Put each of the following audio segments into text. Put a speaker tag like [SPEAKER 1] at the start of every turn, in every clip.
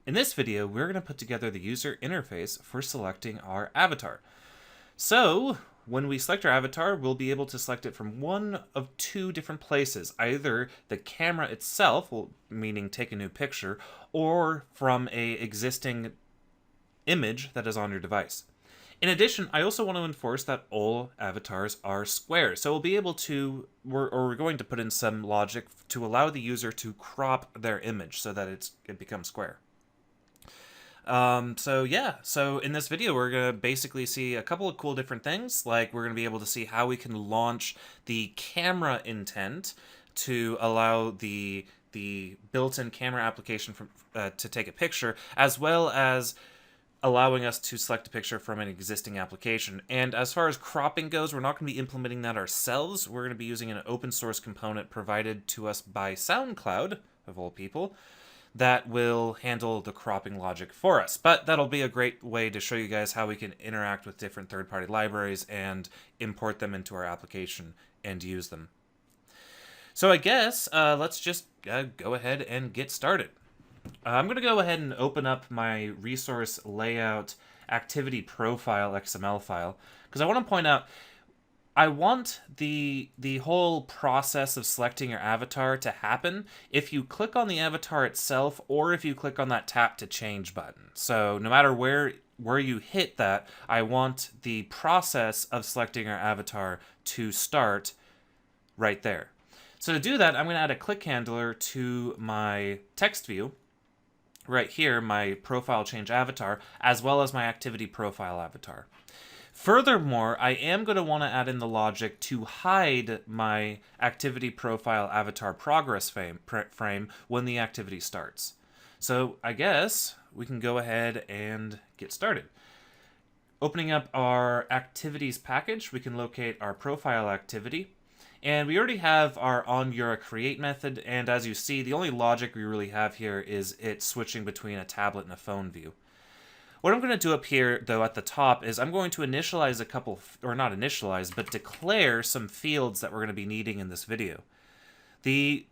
[SPEAKER 1] In this video, we're going to put together the user interface for selecting our avatar. So, when we select our avatar, we'll be able to select it from one of two different places. Either the camera itself, meaning take a new picture, or from a existing image that is on your device. In addition, I also want to enforce that all avatars are square. So we'll be able to, we're going to put in some logic to allow the user to crop their image so that it becomes square. So in this video, we're going to basically see a couple of cool different things. Like, we're going to be able to see how we can launch the camera intent to allow the built-in camera application to take a picture, as well as allowing us to select a picture from an existing application. And as far as cropping goes, we're not going to be implementing that ourselves. We're going to be using an open source component provided to us by SoundCloud, of all people, that will handle the cropping logic for us. But that'll be a great way to show you guys how we can interact with different third-party libraries and import them into our application and use them. So I guess let's just go ahead and get started. I'm going to go ahead and open up my resource layout activity profile XML file, because I want to point out I want the whole process of selecting your avatar to happen if you click on the avatar itself or if you click on that tap to change button. So no matter where you hit that, I want the process of selecting our avatar to start right there. So to do that, I'm going to add a click handler to my text view right here, my profile change avatar, as well as my activity profile avatar. Furthermore, I am going to want to add in the logic to hide my activity profile avatar progress frame when the activity starts. So I guess we can go ahead and get started. Opening up our activities package, we can locate our profile activity. And we already have our onURA-create method, and as you see, the only logic we really have here is it switching between a tablet and a phone view. What I'm going to do up here, though, at the top, is I'm going to initialize a couple, or not initialize, but declare some fields that we're going to be needing in this video. The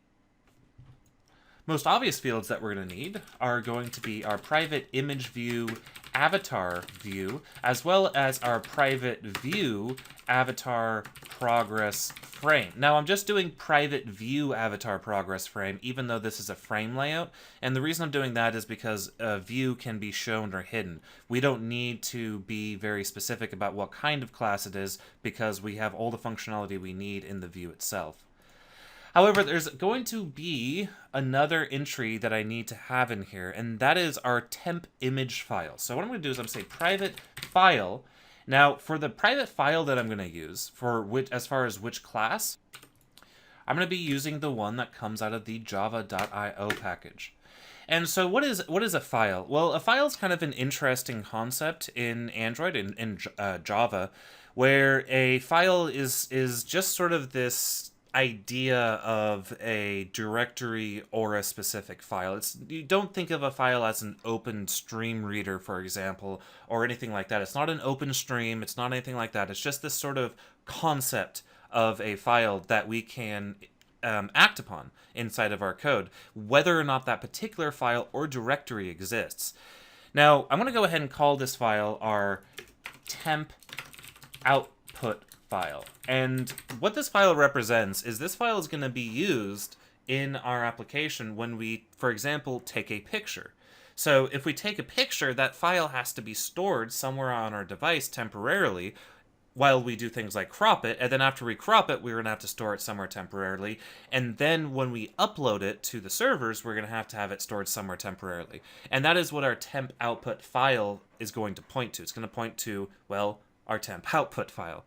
[SPEAKER 1] most obvious fields that we're going to need are going to be our private image view avatar view, as well as our private view avatar progress frame. Now, I'm just doing private view avatar progress frame, even though this is a frame layout. And the reason I'm doing that is because a view can be shown or hidden. We don't need to be very specific about what kind of class it is, because we have all the functionality we need in the view itself. However, there's going to be another entry that I need to have in here, and that is our temp image file. So what I'm going to do is I'm going to say private file. Now, for the private file that I'm going to use, as far as which class, I'm going to be using the one that comes out of the java.io package. And so what is a file? Well, a file is kind of an interesting concept in Android and in Java, where a file is just sort of this idea of a directory or a specific file. You don't think of a file as an open stream reader, for example, or anything like that. It's not an open stream, it's not anything like that. It's just this sort of concept of a file that we can act upon inside of our code, whether or not that particular file or directory exists. Now, I'm going to go ahead and call this file our temp output file. And what this file represents is this file is going to be used in our application when we, for example, take a picture. So if we take a picture, that file has to be stored somewhere on our device temporarily while we do things like crop it, and then after we crop it, we're going to have to store it somewhere temporarily, and then when we upload it to the servers, we're going to have it stored somewhere temporarily. And that is what our temp output file is going to point to. It's going to point to, well, our temp output file.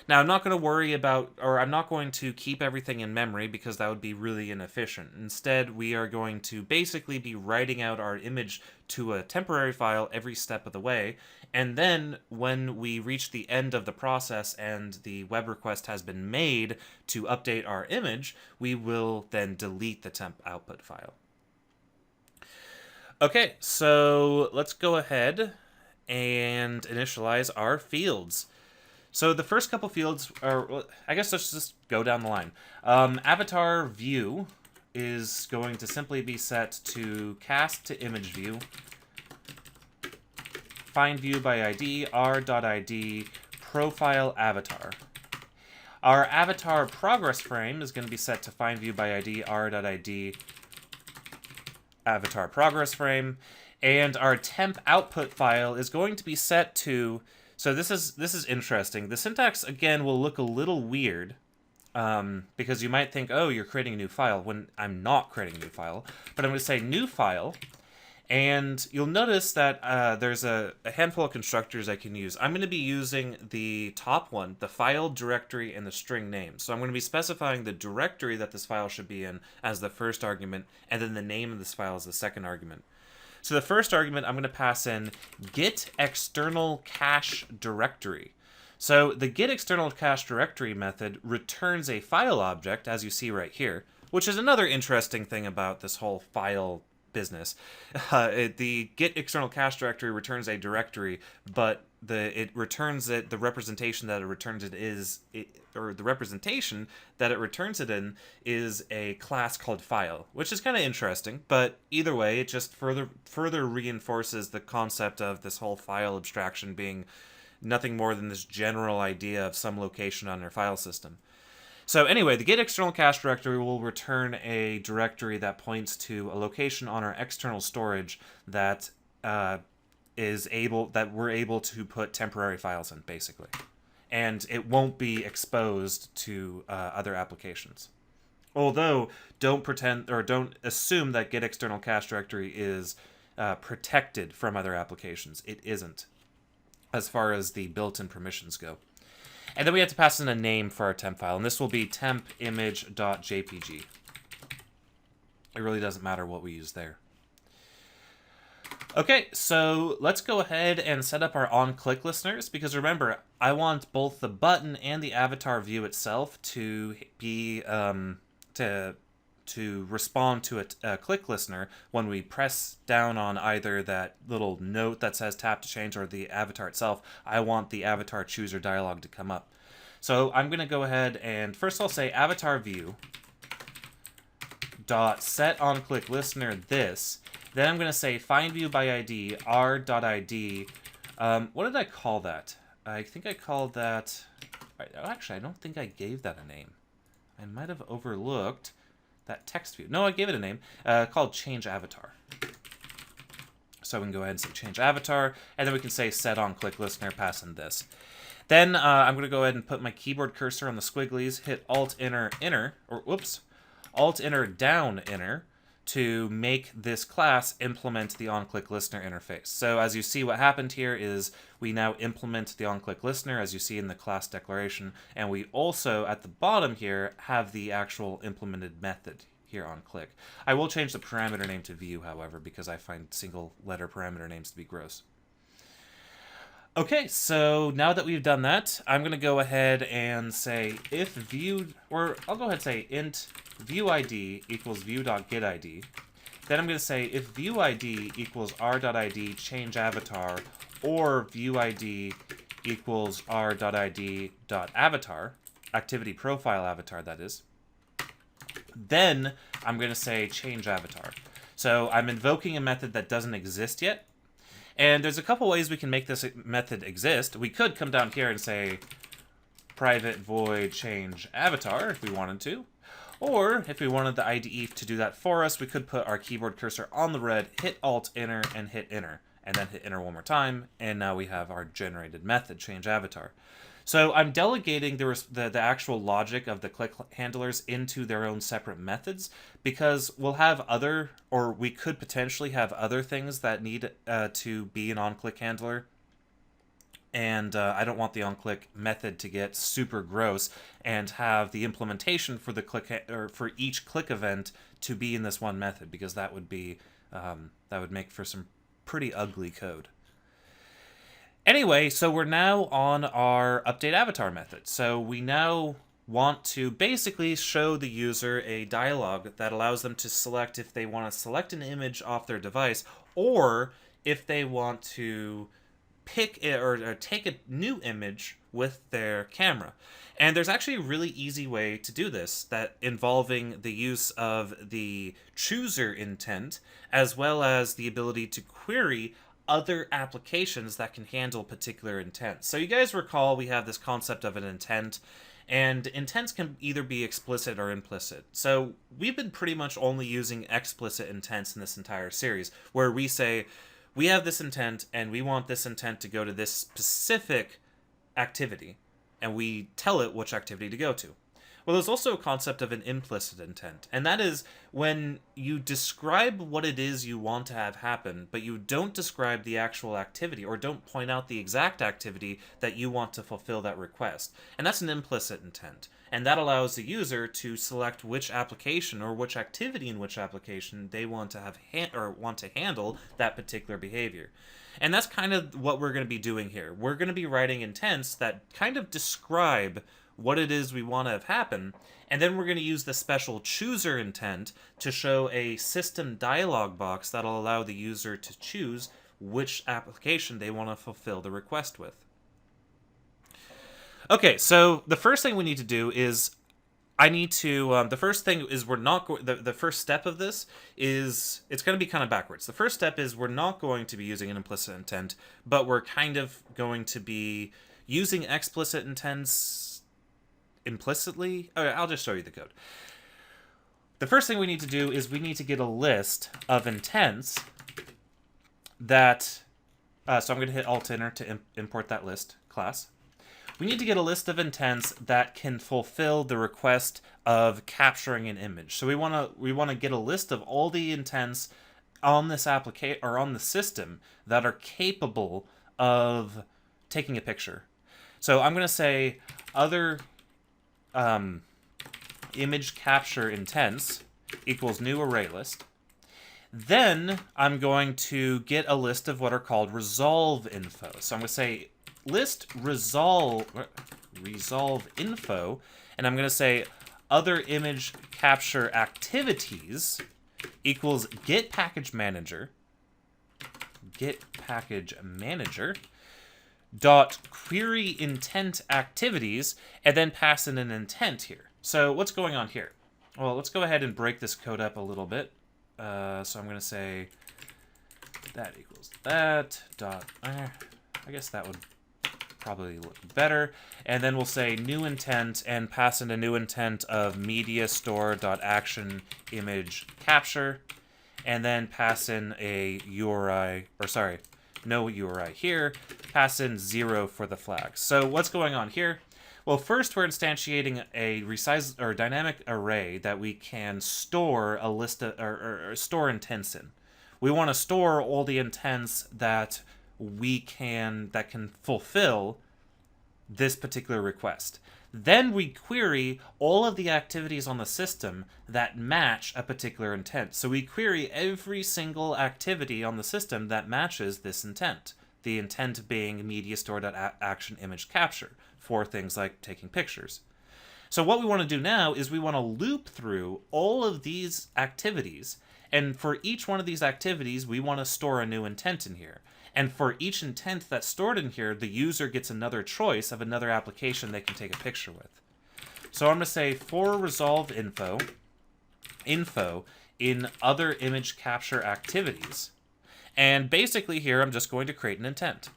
[SPEAKER 1] Now, I'm not going to worry about, or I'm not going to keep everything in memory because that would be really inefficient. Instead, we are going to basically be writing out our image to a temporary file every step of the way, and then when we reach the end of the process and the web request has been made to update our image, we will then delete the temp output file. Okay, so let's go ahead and initialize our fields. So the first couple fields are, well, I guess let's just go down the line. Avatar view is going to simply be set to cast to image view find view by ID r.id profile avatar. Our avatar progress frame is going to be set to find view by ID r.id avatar progress frame, and our temp output file is going to be set to. So this is interesting. The syntax again will look a little weird. Because you might think, oh, you're creating a new file, when I'm not creating a new file. But I'm going to say new file, and you'll notice that there's a handful of constructors I can use. I'm going to be using the top one, the file directory, and the string name. So I'm going to be specifying the directory that this file should be in as the first argument, and then the name of this file as the second argument. So the first argument, I'm going to pass in get external cache directory. So the get external cache directory method returns a file object, as you see right here, which is another interesting thing about this whole file business. The get external cache directory returns a directory, but the representation that it returns it is, the representation that it returns it in is a class called file, which is kind of interesting. But either way, it just further reinforces the concept of this whole file abstraction being nothing more than this general idea of some location on your file system. So anyway, the get external cache directory will return a directory that points to a location on our external storage that we're able to put temporary files in, basically. And it won't be exposed to other applications. Although, don't assume that get external cache directory is protected from other applications. It isn't, as far as the built-in permissions go. And then we have to pass in a name for our temp file, and this will be tempimage.jpg. It really doesn't matter what we use there. Okay, so let's go ahead and set up our on-click listeners, because remember, I want both the button and the avatar view itself to be to respond to a click listener when we press down on either that little note that says tap to change or the avatar itself. I want the avatar chooser dialog to come up. So I'm going to go ahead and first I'll say avatar view dot set on click listener this. Then I'm going to say find view by ID r.id. What did I call that? I think I called that. Actually, I don't think I gave that a name. I might have overlooked that text view. No, I gave it a name called change avatar. So we can go ahead and say change avatar, and then we can say set on click listener, pass in this. Then I'm going to go ahead and put my keyboard cursor on the squigglies, hit Alt Enter down Enter to make this class implement the onClick listener interface. So as you see, what happened here is we now implement the onClick listener, as you see in the class declaration, and we also, at the bottom here, have the actual implemented method here on click. I will change the parameter name to view, however, because I find single letter parameter names to be gross. Okay, so now that we've done that, I'm going to go ahead and say if view, or I'll go ahead and say int viewID equals view.getID. Then I'm going to say if viewID equals r.id change avatar, or viewID equals r.id.avatar, activity profile avatar that is, then I'm going to say change avatar. So I'm invoking a method that doesn't exist yet. And there's a couple ways we can make this method exist. We could come down here and say private void change avatar if we wanted to. Or if we wanted the IDE to do that for us, we could put our keyboard cursor on the red, hit Alt Enter, and hit Enter. And then hit Enter one more time, and now we have our generated method, change avatar. So I'm delegating the actual logic of the click handlers into their own separate methods, because we'll have other, or we could potentially have other things that need to be an on-click handler. And I don't want the on-click method to get super gross and have the implementation for the click or for each click event to be in this one method, because that would be that would make for some pretty ugly code. Anyway, so we're now on our update avatar method. So we now want to basically show the user a dialog that allows them to select if they want to select an image off their device, or if they want to pick it or take a new image with their camera. And there's actually a really easy way to do this, that involving the use of the chooser intent, as well as the ability to query other applications that can handle particular intent. So you guys recall we have this concept of an intent, and intents can either be explicit or implicit. So we've been pretty much only using explicit intents in this entire series, where we say, we have this intent, and we want this intent to go to this specific activity, and we tell it which activity to go to. Well, there's also a concept of an implicit intent, and that is when you describe what it is you want to have happen, but you don't describe the actual activity, or don't point out the exact activity that you want to fulfill that request. And that's an implicit intent, and that allows the user to select which application or which activity in which application they want to have want to handle that particular behavior. And that's kind of what we're going to be doing here. We're going to be writing intents that kind of describe what it is we want to have happen, and then we're going to use the special chooser intent to show a system dialog box that'll allow the user to choose which application they want to fulfill the request with. Okay, so the first thing we need to do is the first thing is the first step of this is, it's going to be kind of backwards. The first step is we're not going to be using an implicit intent, but we're kind of going to be using explicit intents implicitly. Okay, I'll just show you the code. The first thing we need to do is we need to get a list of intents that, so I'm going to hit Alt-Enter to import that list class. We need to get a list of intents that can fulfill the request of capturing an image. So we want to get a list of all the intents on this application or on the system that are capable of taking a picture. So I'm going to say other image capture intents equals new array list. Then I'm going to get a list of what are called resolve info. So I'm going to say list resolve info, and I'm going to say other image capture activities equals get package manager dot query intent activities, and then pass in an intent here. So what's going on here? Well, let's go ahead and break this code up a little bit. So I'm going to say that equals that dot. I guess that would probably look better. And then we'll say new intent and pass in a new intent of media store dot action image capture, and then pass in a URI, or sorry, no URI here, pass in 0 for the flags. So what's going on here? Well, first we're instantiating a resize or dynamic array that we can store a list of, or store intents in. We want to store all the intents that can fulfill this particular request. Then we query all of the activities on the system that match a particular intent. So we query every single activity on the system that matches this intent. The intent being media store.action image capture for things like taking pictures. So what we want to do now is we want to loop through all of these activities, and for each one of these activities we want to store a new intent in here. And for each intent that's stored in here, the user gets another choice of another application they can take a picture with. So I'm going to say for resolve info in other image capture activities. And basically here I'm just going to create an intent.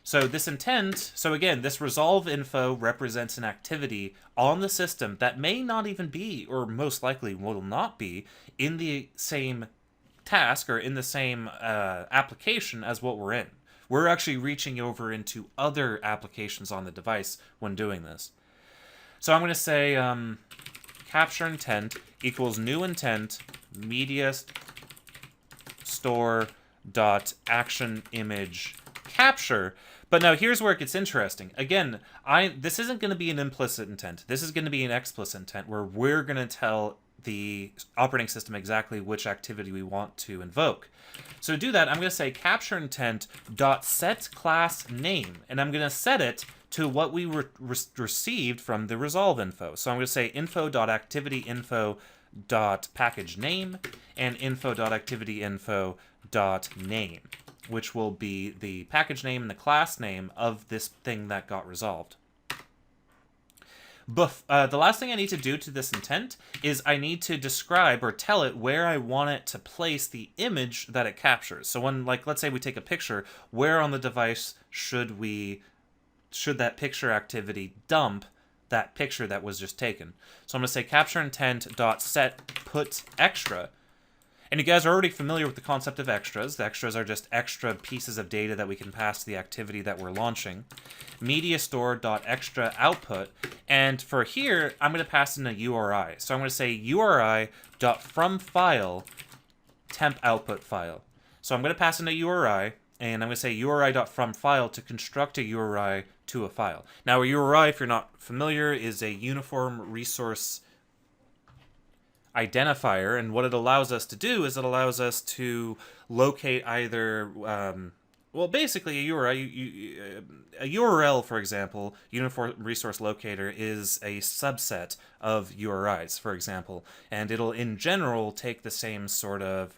[SPEAKER 1] So this intent, so again, this resolve info represents an activity on the system that may not even be, or most likely will not be, in the same task or in the same application as what we're in. We're actually reaching over into other applications on the device when doing this. So I'm going to say capture intent equals new intent media store dot action image capture. But now here's where it gets interesting. Again, this isn't going to be an implicit intent. This is going to be an explicit intent where we're going to tell the operating system exactly which activity we want to invoke. So to do that, I'm going to say capture intent dot set class name, and I'm going to set it to what we received from the resolve info. So I'm going to say info.activity info.package name and info.activity info.name, which will be the package name and the class name of this thing that got resolved. The last thing I need to do to this intent is I need to describe or tell it where I want it to place the image that it captures. So when, like, let's say we take a picture, where on the device should that picture activity dump that picture that was just taken? So I'm going to say capture intent dot set put extra. And you guys are already familiar with the concept of extras. The extras are just extra pieces of data that we can pass to the activity that we're launching. Media store dot extra output. And for here, I'm going to pass in a URI. So I'm going to say URI dot from file temp output file. So I'm going to pass in a URI, and I'm going to say URI dot from file to construct a URI to a file. Now, a URI, if you're not familiar, is a uniform resource identifier, and what it allows us to do is it allows us to locate either basically a URI, a URL, for example, Uniform Resource Locator, is a subset of URIs, for example, and it'll in general take the same sort of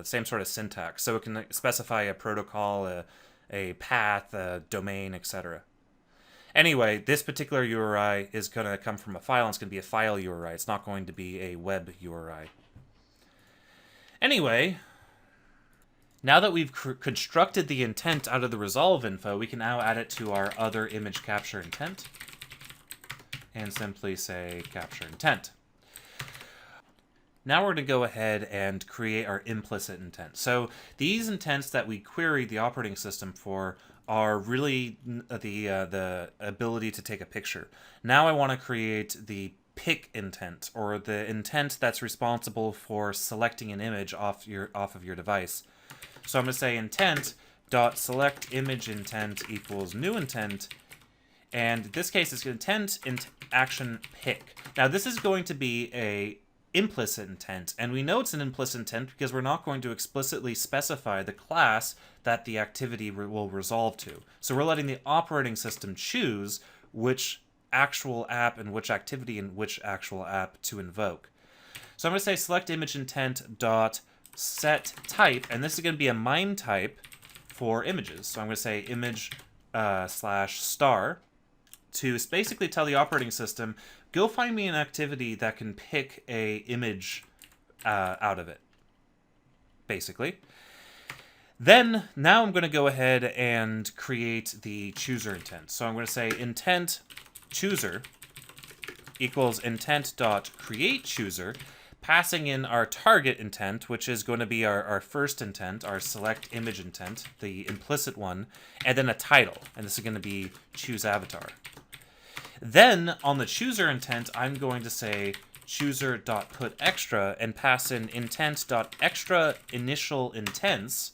[SPEAKER 1] syntax. So it can specify a protocol, a path, a domain, etc. Anyway, this particular URI is going to come from a file, and it's going to be a file URI. It's not going to be a web URI. Anyway, now that we've constructed the intent out of the resolve info, we can now add it to our other image capture intent and simply say capture intent. Now we're going to go ahead and create our implicit intent. So these intents that we queried the operating system for are really the ability to take a picture. Now I want to create the pick intent, or the intent that's responsible for selecting an image off of your device. So I'm going to say intent dot select image intent equals new intent, and in this case it's intent action pick. Now this is going to be a implicit intent, and we know it's an implicit intent because we're not going to explicitly specify the class that the activity will resolve to. So we're letting the operating system choose which actual app and which activity and which actual app to invoke. So I'm going to say select image intent dot set type, and this is going to be a MIME type for images. So I'm going to say image slash star to basically tell the operating system, go find me an activity that can pick a image out of it, basically. Then, now I'm going to go ahead and create the chooser intent. So I'm going to say intent chooser equals intent dot create chooser, passing in our target intent, which is going to be our first intent, our select image intent, the implicit one, and then a title, and this is going to be choose avatar. Then, on the chooser intent, I'm going to say chooser.putExtra and pass in intent.extra initial intents,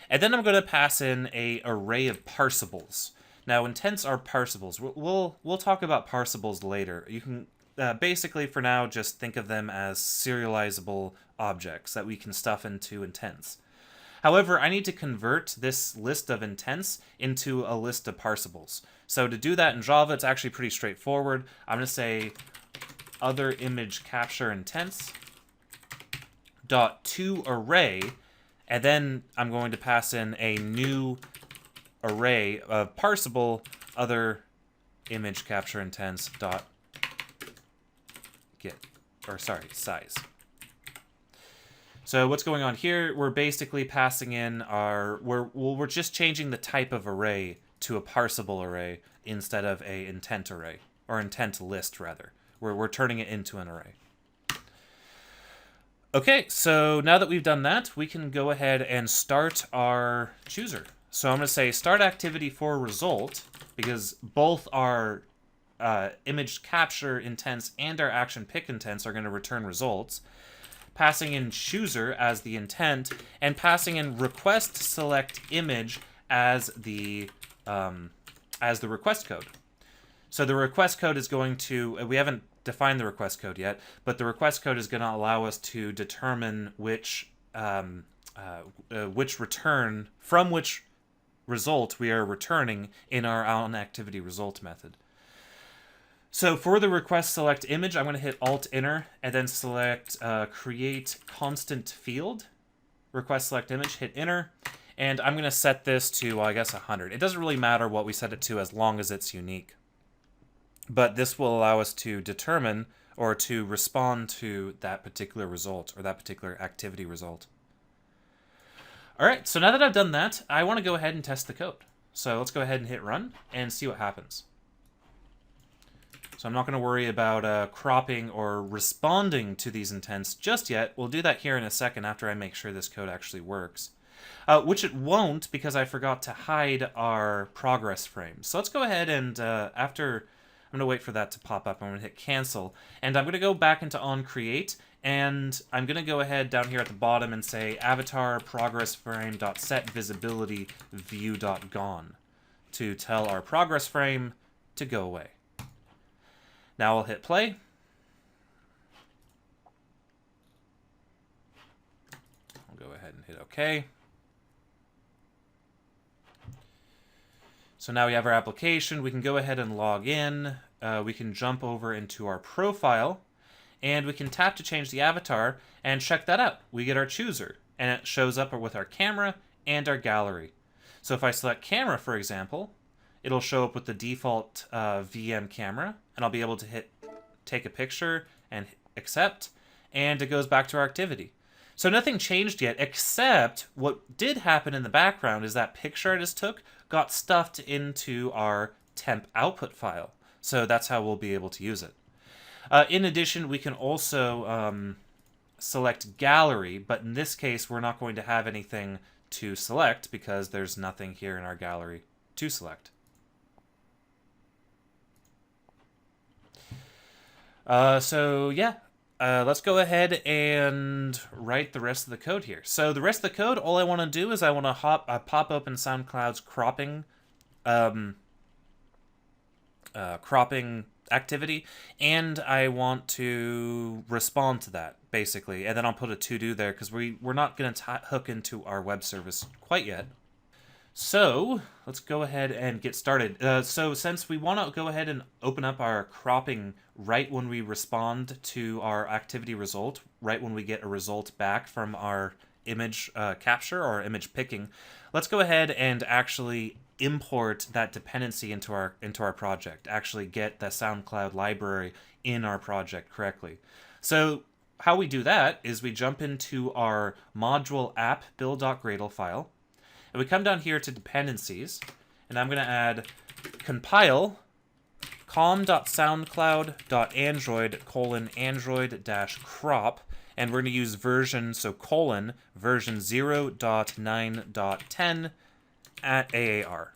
[SPEAKER 1] and then I'm going to pass in a array of parsables. Now, intents are parsables. We'll talk about parsables later. You can basically, for now, just think of them as serializable objects that we can stuff into intents. However, I need to convert this list of intents into a list of parsables. So to do that in Java, it's actually pretty straightforward. I'm going to say other image capture intents dot to array, and then I'm going to pass in a new array of parsable other image capture intents dot size. So what's going on here? We're basically passing in we're just changing the type of array to a parsable array instead of a intent array, or intent list rather. We're turning it into an array. Okay, so now that we've done that, we can go ahead and start our chooser. So I'm going to say start activity for result, because both our image capture intents and our action pick intents are going to return results. Passing in chooser as the intent, and passing in request select image as the request code. So the request code is going to, we haven't defined the request code yet, but the request code is going to allow us to determine which return, from which result we are returning in our onActivity result method. So for the request select image, I'm going to hit Alt-Enter and then select create constant field, request select image, hit Enter, and I'm going to set this to, well, I guess 100. It doesn't really matter what we set it to as long as it's unique. but this will allow us to determine or to respond to that particular result or that particular activity result. All right, so now that I've done that, I want to go ahead and test the code. So let's go ahead and hit run and see what happens. So I'm not going to worry about cropping or responding to these intents just yet. We'll do that here in a second after I make sure this code actually works. Which it won't because I forgot to hide our progress frame. So let's go ahead and after... I'm going to wait for that to pop up. I'm going to hit cancel. And I'm going to go back into onCreate, and I'm going to go ahead down here at the bottom and say avatar progress frame dot set visibility view dot gone to tell our progress frame to go away. Now I'll hit play. I'll go ahead and hit OK. So now we have our application. We can go ahead and log in. We can jump over into our profile, and we can tap to change the avatar and check that out. We get our chooser, and it shows up with our camera and our gallery. So if I select camera, for example, it'll show up with the default VM camera, and I'll be able to hit take a picture and accept, and it goes back to our activity. So nothing changed yet, except what did happen in the background is that picture I just took got stuffed into our temp output file. So that's how we'll be able to use it. In addition, we can also select gallery, but in this case, we're not going to have anything to select because there's nothing here in our gallery to select. So yeah, let's go ahead and write the rest of the code here. So the rest of the code, all I want to do is I want to pop open SoundCloud's cropping activity, and I want to respond to that, basically. And then I'll put a to-do there because we're not going to hook into our web service quite yet. So let's go ahead and get started. So since we want to go ahead and open up our cropping right when we respond to our activity result, right when we get a result back from our image capture or image picking, let's go ahead and actually import that dependency into our project, actually get the SoundCloud library in our project correctly. So how we do that is we jump into our module app build.gradle file, and we come down here to dependencies, and I'm going to add compile com.soundcloud.android:android-crop, and we're going to use version, so version 0.9.10 at AAR.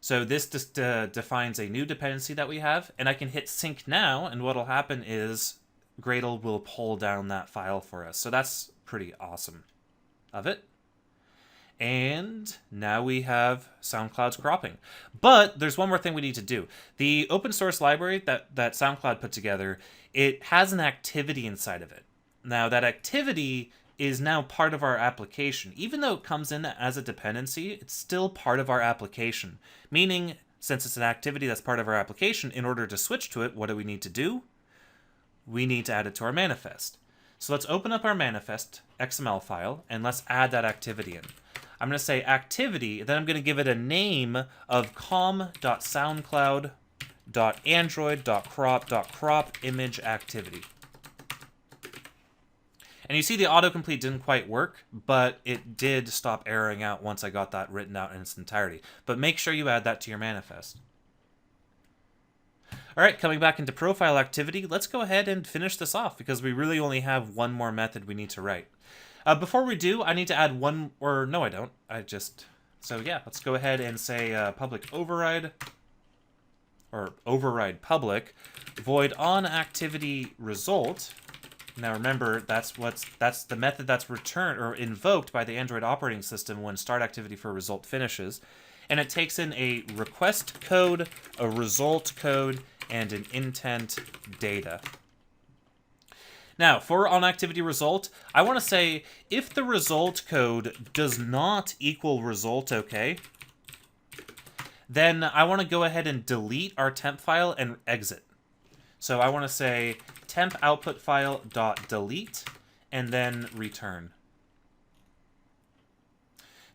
[SPEAKER 1] So this just defines a new dependency that we have, and I can hit sync now, and what'll happen is Gradle will pull down that file for us. So that's pretty awesome of it. And now we have SoundCloud's cropping. But there's one more thing we need to do. The open source library that SoundCloud put together, it has an activity inside of it. Now that activity is now part of our application. Even though it comes in as a dependency, it's still part of our application. Meaning, since it's an activity that's part of our application, in order to switch to it, what do we need to do? We need to add it to our manifest. So let's open up our manifest XML file, and let's add that activity in. I'm going to say activity, then I'm going to give it a name of com.soundcloud.android.crop image activity. And you see the autocomplete didn't quite work, but it did stop erroring out once I got that written out in its entirety. But make sure you add that to your manifest. All right, coming back into profile activity, let's go ahead and finish this off because we really only have one more method we need to write. Before we do, I need to add one, or no, I don't. So yeah, let's go ahead and say public override, or override public, void on activity result. Now remember, that's the method that's returned or invoked by the Android operating system when start activity for result finishes. And it takes in a request code, a result code, and an intent data. Now, for onActivity result, I want to say if the result code does not equal result OK, then I want to go ahead and delete our temp file and exit. So I want to say temp output file dot delete and then return.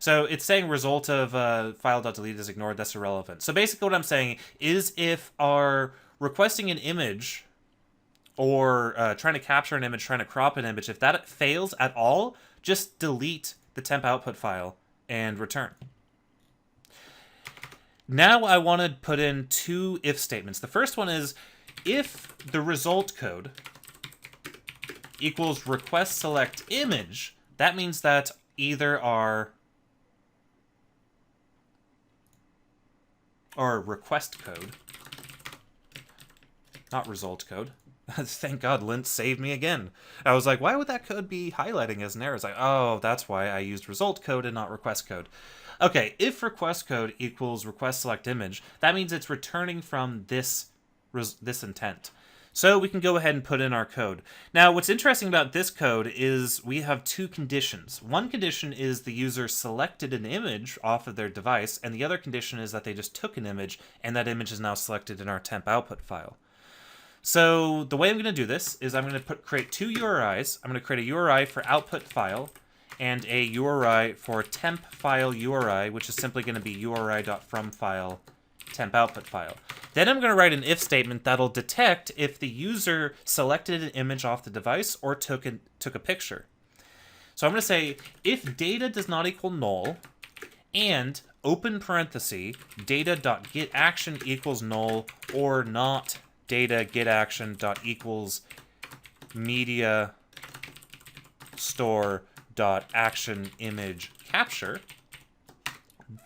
[SPEAKER 1] So it's saying result of file.delete is ignored. That's irrelevant. So basically what I'm saying is if our requesting an image or trying to capture an image, trying to crop an image, if that fails at all, just delete the temp output file and return. Now I want to put in two if statements. The first one is if the result code equals request select image, that means that either our request code, not result code. Thank God Lint saved me again. I was like, why would that code be highlighting as an error? It's like, oh, that's why I used result code and not request code. Okay, if request code equals request select image, that means it's returning from this intent. So we can go ahead and put in our code. Now, what's interesting about this code is we have two conditions. One condition is the user selected an image off of their device, and the other condition is that they just took an image, and that image is now selected in our temp output file. So the way I'm going to do this is I'm going to create two URIs. I'm going to create a URI for output file and a URI for temp file URI, which is simply going to be URI.fromFile temp output file. Then I'm going to write an if statement that'll detect if the user selected an image off the device or took a picture. So I'm going to say if data does not equal null and open parenthesis data.getAction equals null or not data getAction dot equals media store dot action image capture,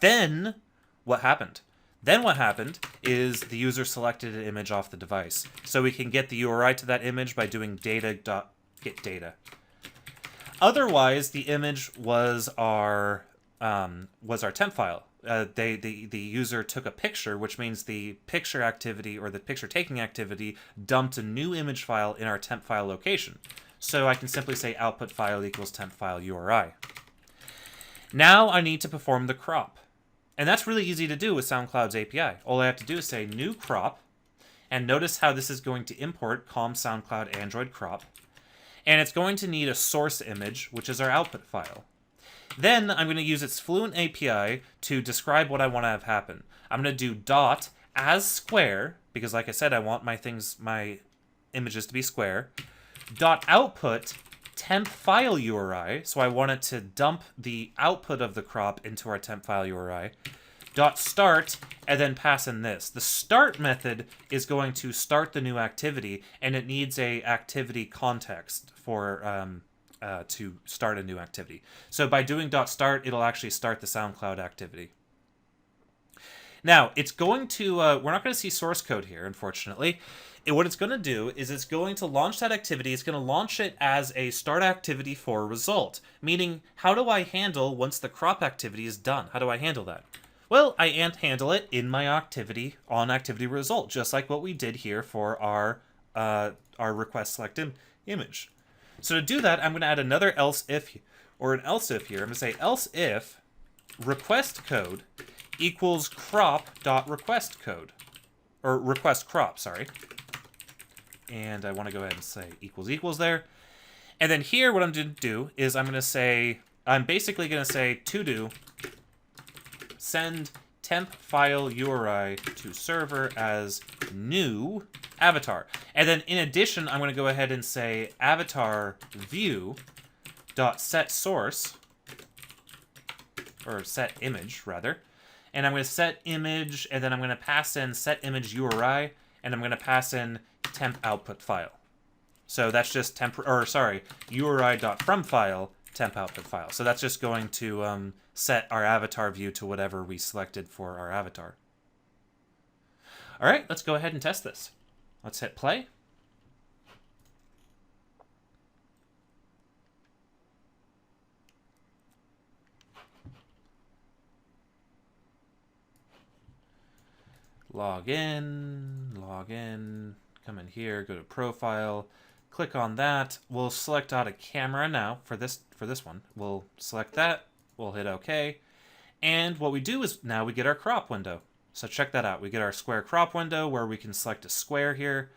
[SPEAKER 1] then what happened? Then what happened is the user selected an image off the device. So we can get the URI to that image by doing data.getData. Otherwise, the image was our temp file. The user took a picture, which means the picture activity or the picture taking activity dumped a new image file in our temp file location. So I can simply say output file equals temp file URI. Now I need to perform the crop. And that's really easy to do with SoundCloud's API. All I have to do is say new crop, and notice how this is going to import com SoundCloud Android crop. And it's going to need a source image, which is our output file. Then I'm going to use its Fluent API to describe what I want to have happen. I'm going to do dot as square, because like I said, I want my images to be square. Dot output temp file URI, so I want it to dump the output of the crop into our temp file URI. Dot start, and then pass in this. The start method is going to start the new activity, and it needs a activity context for to start a new activity. So by doing dot start, it'll actually start the SoundCloud activity. Now, it's going to, we're not going to see source code here, unfortunately. What it's going to do is it's going to launch that activity. It's going to launch it as a start activity for a result. Meaning, how do I handle once the crop activity is done? How do I handle that? Well, I handle it in my activity on activity result, just like what we did here for our request select image. So to do that, I'm going to add another else if, or an else if here. I'm going to say else if request code equals crop.request code, or request crop, sorry. And I want to go ahead and say equals there. And then here, what I'm going to do is I'm basically going to say to do send temp file URI to server as new avatar. And then in addition, I'm going to go ahead and say avatar view dot set source, or set image rather. And I'm going to set image, and then I'm going to pass in set image URI, and I'm going to pass in temp output file. So that's just URI.fromFile temp output file. So that's just going to set our avatar view to whatever we selected for our avatar. All right, let's go ahead and test this. Let's hit play. Log in, come in here, go to profile, click on that. We'll select out a camera now for this one. We'll select that, we'll hit OK. And what we do is now we get our crop window. So check that out. We get our square crop window where we can select a square here,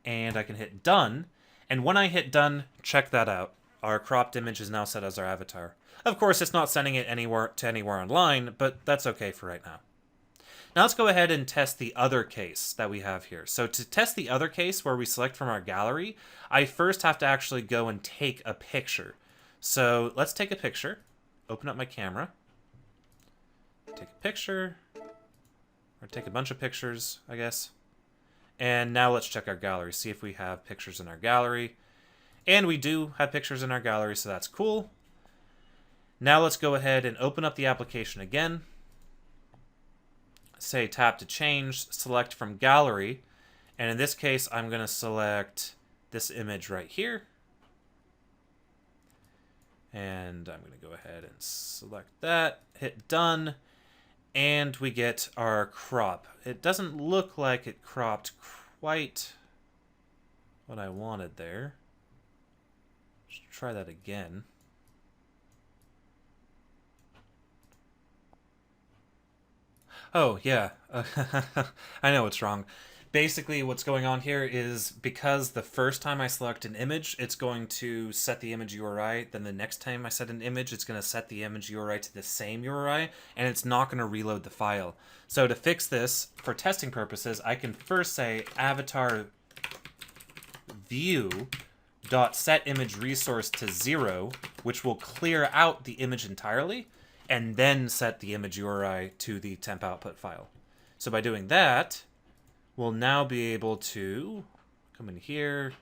[SPEAKER 1] and I can hit done. And when I hit done, check that out. Our cropped image is now set as our avatar. Of course, it's not sending it anywhere online, but that's okay for right now. Now let's go ahead and test the other case that we have here. So to test the other case where we select from our gallery, I first have to actually go and take a picture. So let's take a picture, open up my camera, take a picture, or take a bunch of pictures, I guess. And now let's check our gallery, see if we have pictures in our gallery. And we do have pictures in our gallery, so that's cool. Now let's go ahead and open up the application again. Say tap to change, select from gallery, and in this case I'm going to select this image right here, and I'm going to go ahead and select that, hit done, and we get our crop. It doesn't look like it cropped quite what I wanted there. Let's try that again. Oh, yeah. I know what's wrong. Basically, what's going on here is because the first time I select an image, it's going to set the image URI. Then the next time I set an image, it's going to set the image URI to the same URI, and it's not going to reload the file. So to fix this, for testing purposes, I can first say avatar view dot set image resource to 0, which will clear out the image entirely, and then set the image URI to the temp output file. So by doing that, we'll now be able to come in here.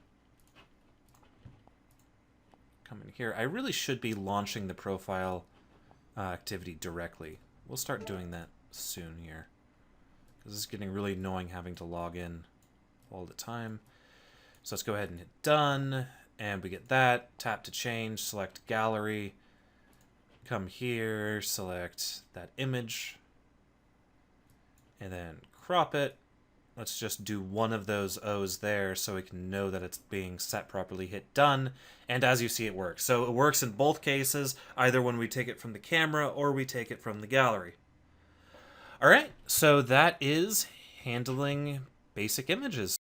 [SPEAKER 1] I really should be launching the profile activity directly. We'll start doing that soon here, because it's getting really annoying having to log in all the time. So let's go ahead and hit done, and we get that. Tap to change, select gallery. Come here, select that image, and then crop it. Let's just do one of those O's there so we can know that it's being set properly. Hit done, and as you see, it works. So it works in both cases, either when we take it from the camera or we take it from the gallery. All right, so that is handling basic images.